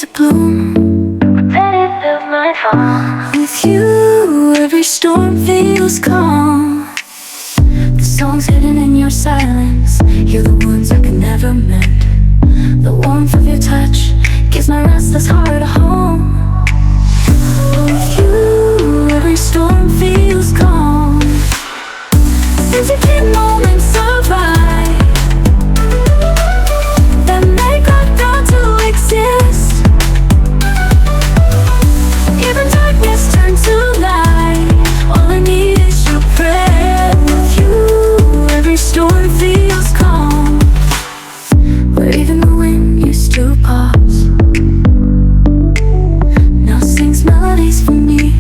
to bloom. Let it build my fall. With you, every storm feels calm. The songs hidden in your silence, you're the ones I can never mend. The warmth of your touch gives my restless heart a home. With you, every storm feels calm. Since you keep moments of light that make our dawn to exist. Even darkness turns to light. All I need is your prayer. With you, every storm feels calm. Where even the wind used to pause now sings melodies for me.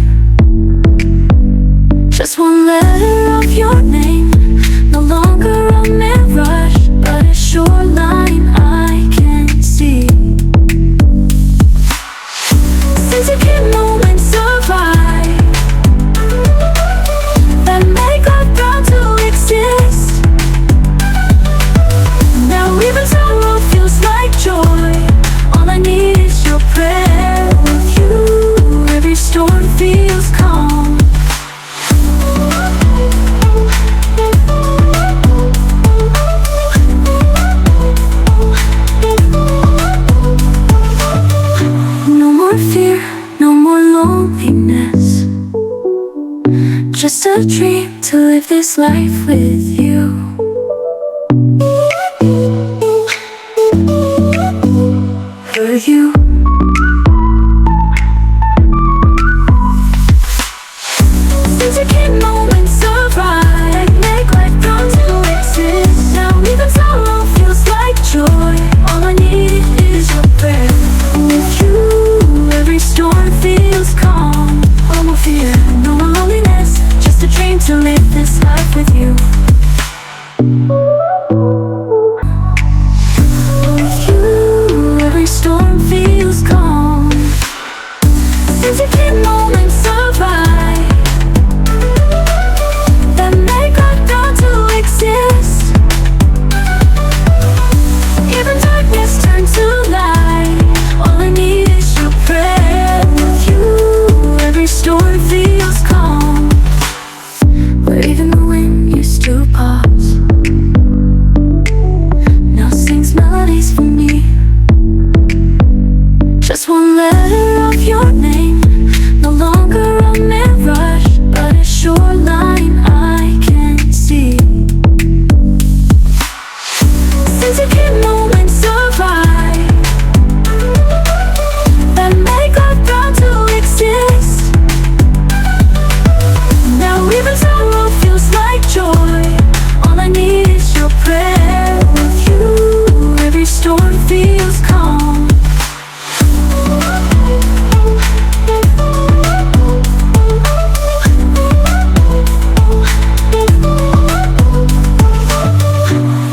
Just one letter of your name, no longer a mirage, but a shoreline I can see. Since you keep moments of light that make our ground to exist. Now even sorrow feels like joy. All I need is your prayer. With you, every storm feels calm. No more fear, no more loneliness. Just a dream to live this life with you. For you. Since you keep moments of light, make life come to exist. Now even sorrow feels like joy. All I need is your prayer. With you, every storm feels calm. No more fear, no more loneliness. Just a dream to live this life with you. With you, every storm feels calm. Since you keep moments of light that make our dawn to exist. Even darkness turns to light. All I need is your prayer. With you, every storm feels calm. Where even the wind used to pause now sings melodies for me. Just one letter of your name, no longer a mirage, but a shoreline I can see. Since you keep moments of light that make our ground to exist. Now even sorrow feels like joy. All I need is your prayer. With you, every storm feels calm.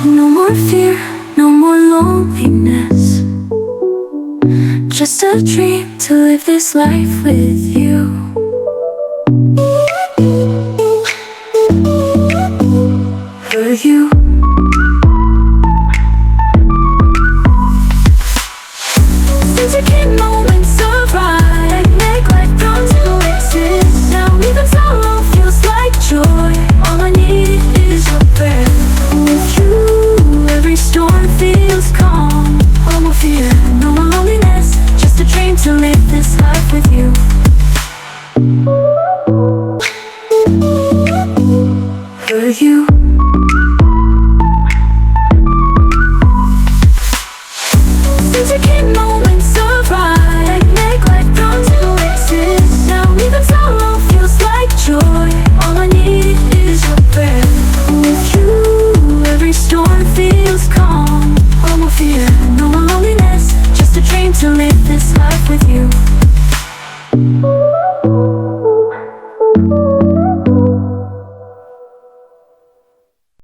No more fear, no more loneliness. Just a dream to live this life with you. For you. Since you keep moments of light, make life come to exist. Now even sorrow feels like joy. All I need is your prayer. With you, every storm feels calm. No more fear, no more loneliness. Just a dream to live this life with you. For you. Since you keep moments